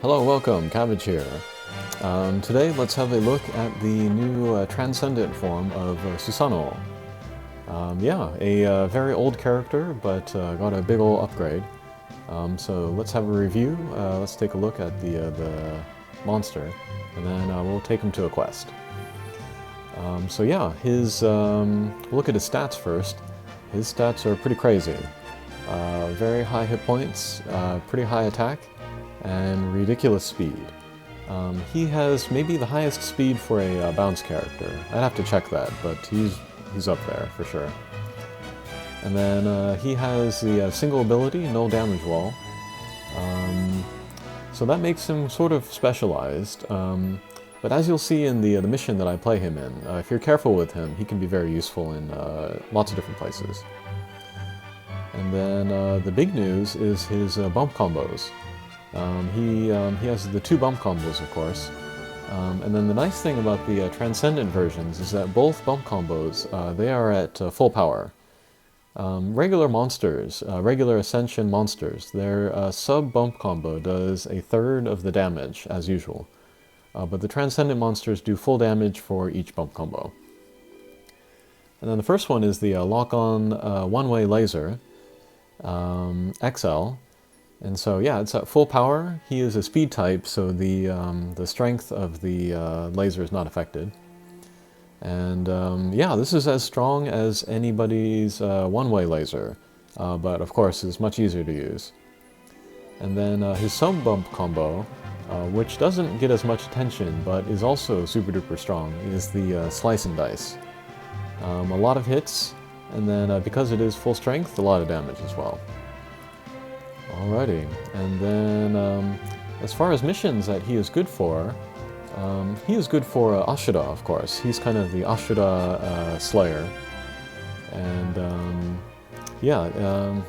Hello, welcome, Cabbage here. Today let's have a look at the new Transcendent form of Susano'o. Yeah, a very old character, but got a big ol' upgrade. So let's have a review. Let's take a look at the monster, and then we'll take him to a quest. So yeah, we'll look at his stats first. His stats are pretty crazy. Very high hit points, pretty high attack, and ridiculous speed. He has maybe the highest speed for a bounce character. I'd have to check that, but he's up there for sure. And then he has the single ability, no damage wall. So that makes him sort of specialized. But as you'll see in the mission that I play him in, if you're careful with him, he can be very useful in lots of different places. And then the big news is his bump combos. He has the 2 bump combos, of course. And then the nice thing about the Transcendent versions is that both bump combos, they are at full power. Regular monsters, regular Ascension monsters, their sub-bump combo does 1/3 of the damage, as usual. But the Transcendent monsters do full damage for each bump combo. And then the first one is the lock-on one-way laser, XL. And so yeah, it's at full power. He is a speed type, so the strength of the laser is not affected. And yeah, this is as strong as anybody's one-way laser, but of course is much easier to use. And then his sub-bump combo, which doesn't get as much attention, but is also super duper strong, is the slice and dice. A lot of hits, and then because it is full strength, a lot of damage as well. Alrighty, and then as far as missions that he is good for Ashura, of course. He's kind of the Ashura slayer. And yeah,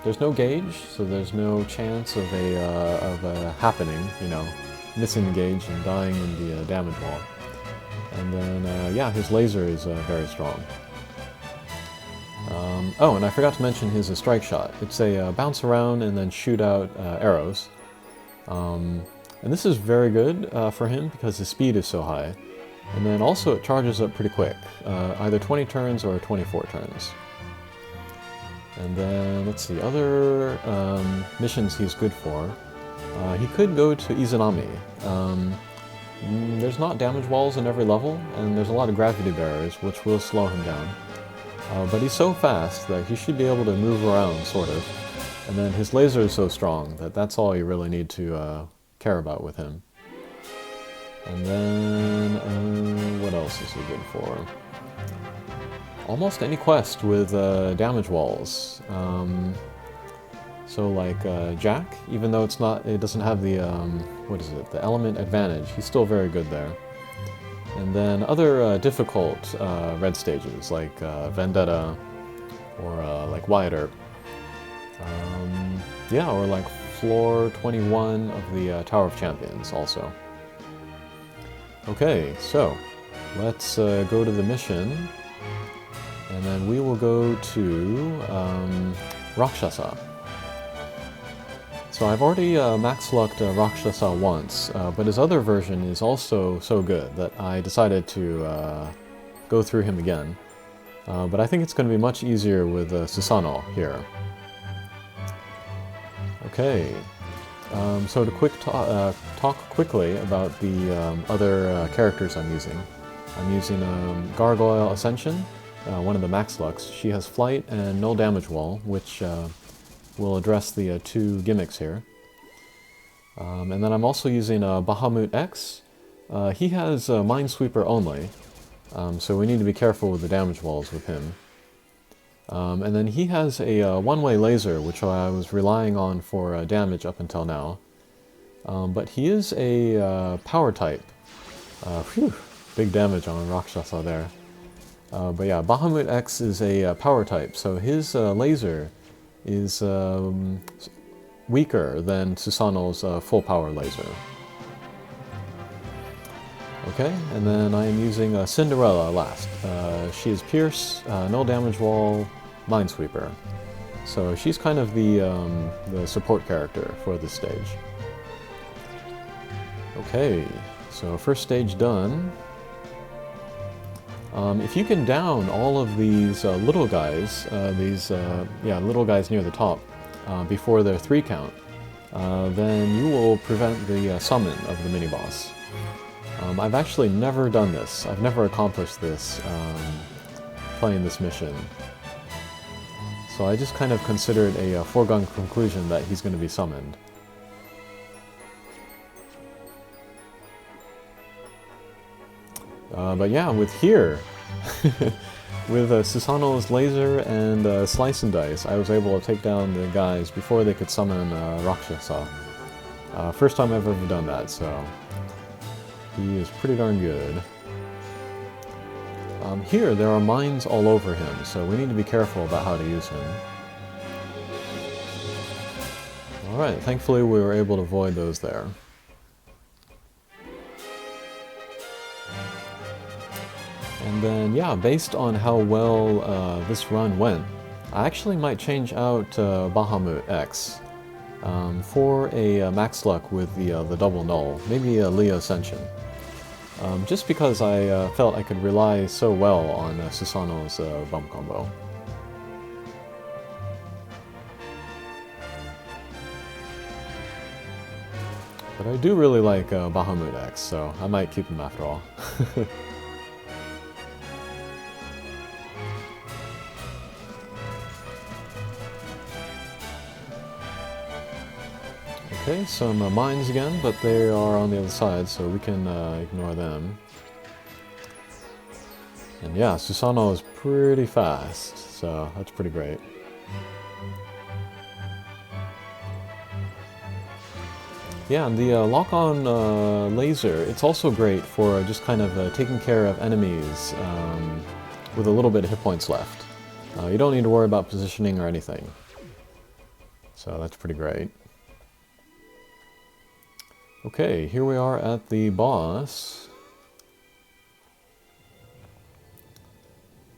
there's no gauge, so there's no chance of a happening, you know, missing the gauge and dying in the damage wall. And then yeah, his laser is very strong. Oh, and I forgot to mention his strike shot. It's a bounce around and then shoot out arrows. And this is very good for him because his speed is so high. And then also it charges up pretty quick, either 20 turns or 24 turns. And then, let's see, other missions he's good for. He could go to Izanami. There's not damage walls in every level, and there's a lot of gravity barriers, which will slow him down. But he's so fast that he should be able to move around, sort of. And then his laser is so strong that that's all you really need to care about with him. And then, what else is he good for? Almost any quest with damage walls. So like Jack, even though it doesn't have the, the element advantage, he's still very good there. And then other difficult red stages, like Vendetta, or like Wyatt Earp. Yeah, or like floor 21 of the Tower of Champions, also. Okay, so let's go to the mission, and then we will go to Rakshasa. So I've already max-lucked Rakshasa once, but his other version is also so good that I decided to go through him again. But I think it's going to be much easier with Susano'o here. Okay, so to talk quickly about the other characters I'm using. I'm using Gargoyle Ascension, one of the max lucks. She has flight and no damage wall, which will address the 2 gimmicks here. And then I'm also using Bahamut X. He has Minesweeper only, so we need to be careful with the damage walls with him. And then he has a one-way laser, which I was relying on for damage up until now. But he is a power type. Phew, big damage on Rakshasa there. But yeah, Bahamut X is a power type, so his laser is weaker than Susano'o's full power laser. Okay, and then I am using Cinderella last. She is Pierce, no damage wall, Minesweeper. So she's kind of the support character for this stage. Okay, so first stage done. If you can down all of these little guys, little guys near the top, before their 3 count, then you will prevent the summon of the mini-boss. I've actually never done this. I've never accomplished this playing this mission. So I just kind of consider it a foregone conclusion that he's going to be summoned. But yeah, with here, with Susano'o's laser and slice and dice, I was able to take down the guys before they could summon Rakshasa. First time I've ever done that, so he is pretty darn good. Here, there are mines all over him, so we need to be careful about how to use him. Alright, thankfully we were able to avoid those there. And then, yeah, based on how well this run went, I actually might change out Bahamut X for a max luck with the double null, maybe a Leo Ascension. Just because I felt I could rely so well on Susano'o's bump combo. But I do really like Bahamut X, so I might keep him after all. Okay, some mines again, but they are on the other side, so we can ignore them. And yeah, Susano'o is pretty fast, so that's pretty great. Yeah, and the lock-on laser, it's also great for just kind of taking care of enemies with a little bit of hit points left. You don't need to worry about positioning or anything. So that's pretty great. Okay, here we are at the boss.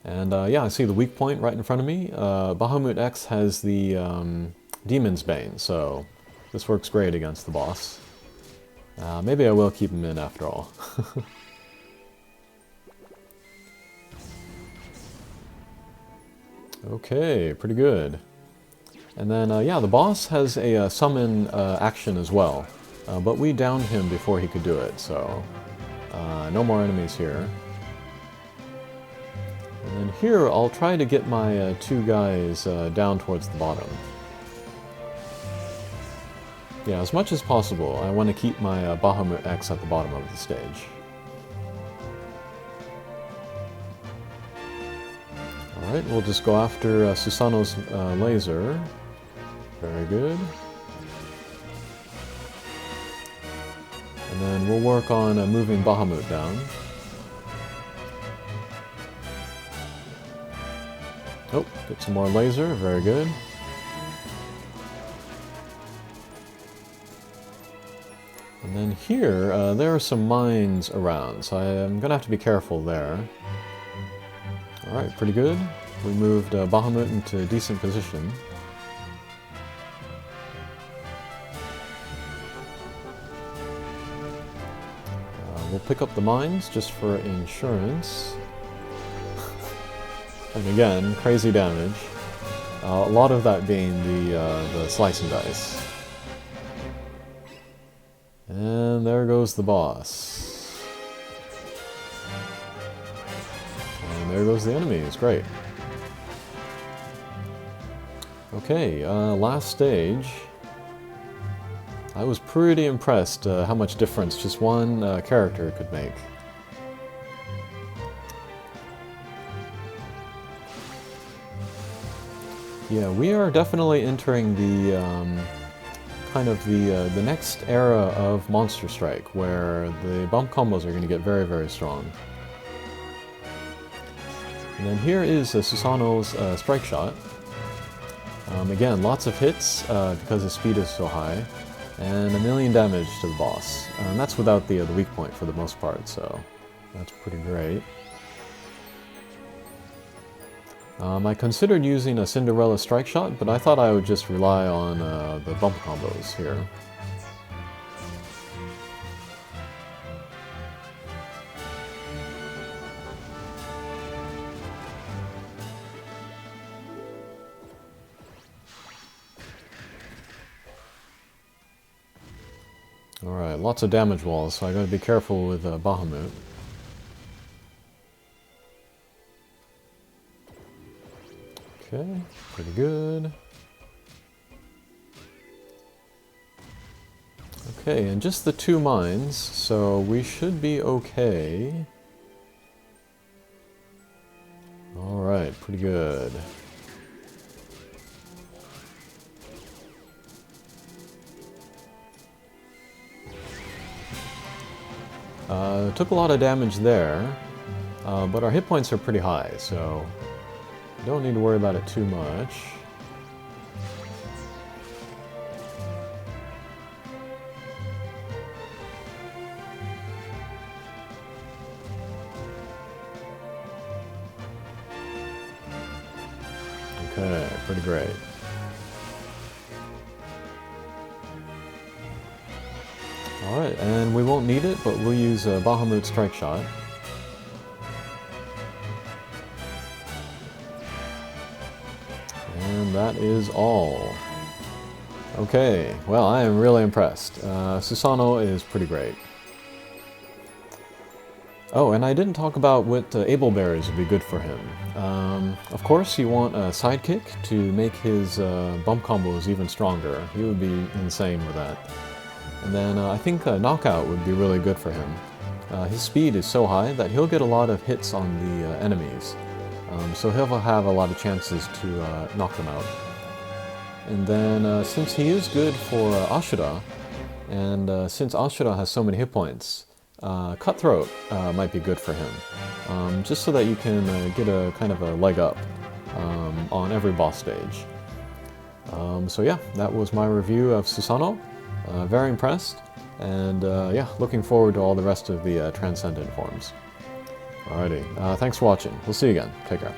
And yeah, I see the weak point right in front of me. Bahamut X has the Demon's Bane, so this works great against the boss. Maybe I will keep him in after all. Okay, pretty good. And then, yeah, the boss has a summon action as well. But we downed him before he could do it, so no more enemies here. And then here, I'll try to get my 2 guys down towards the bottom. Yeah, as much as possible, I want to keep my Bahamut X at the bottom of the stage. Alright, we'll just go after Susano'o's laser. Very good. And then we'll work on moving Bahamut down. Oh, get some more laser, very good. And then here, there are some mines around, so I'm going to have to be careful there. Alright, pretty good. We moved Bahamut into a decent position. We'll pick up the mines just for insurance. And again, crazy damage. A lot of that being the slice and dice. And there goes the boss. And there goes the enemies, great. Okay, last stage. I was pretty impressed how much difference just one character could make. Yeah, we are definitely entering the kind of the next era of Monster Strike, where the bump combos are going to get very, very strong. And then here is Susano'o's Strike Shot. Again, lots of hits because his speed is so high. And 1,000,000 damage to the boss. And that's without the weak point for the most part, so that's pretty great. I considered using a Cinderella Strike Shot, but I thought I would just rely on the bump combos here. Alright, lots of damage walls, so I gotta be careful with Bahamut. Okay, pretty good. Okay, and just the 2 mines, so we should be okay. Alright, pretty good. Took a lot of damage there, but our hit points are pretty high, so don't need to worry about it too much. Okay, pretty great. Alright, and we won't need it, but we'll use Bahamut Strike Shot. And that is all. Okay, well, I am really impressed. Susano'o is pretty great. Oh, and I didn't talk about what able berries would be good for him. Of course, you want a sidekick to make his bump combos even stronger. He would be insane with that. And then I think knockout would be really good for him. His speed is so high that he'll get a lot of hits on the enemies. So he'll have a lot of chances to knock them out. And then since he is good for Ashura, and since Ashura has so many hit points, Cutthroat might be good for him. Just so that you can get a kind of a leg up on every boss stage. So yeah, that was my review of Susano'o. Very impressed, and yeah, looking forward to all the rest of the Transcendent forms. Alrighty, thanks for watching. We'll see you again. Take care.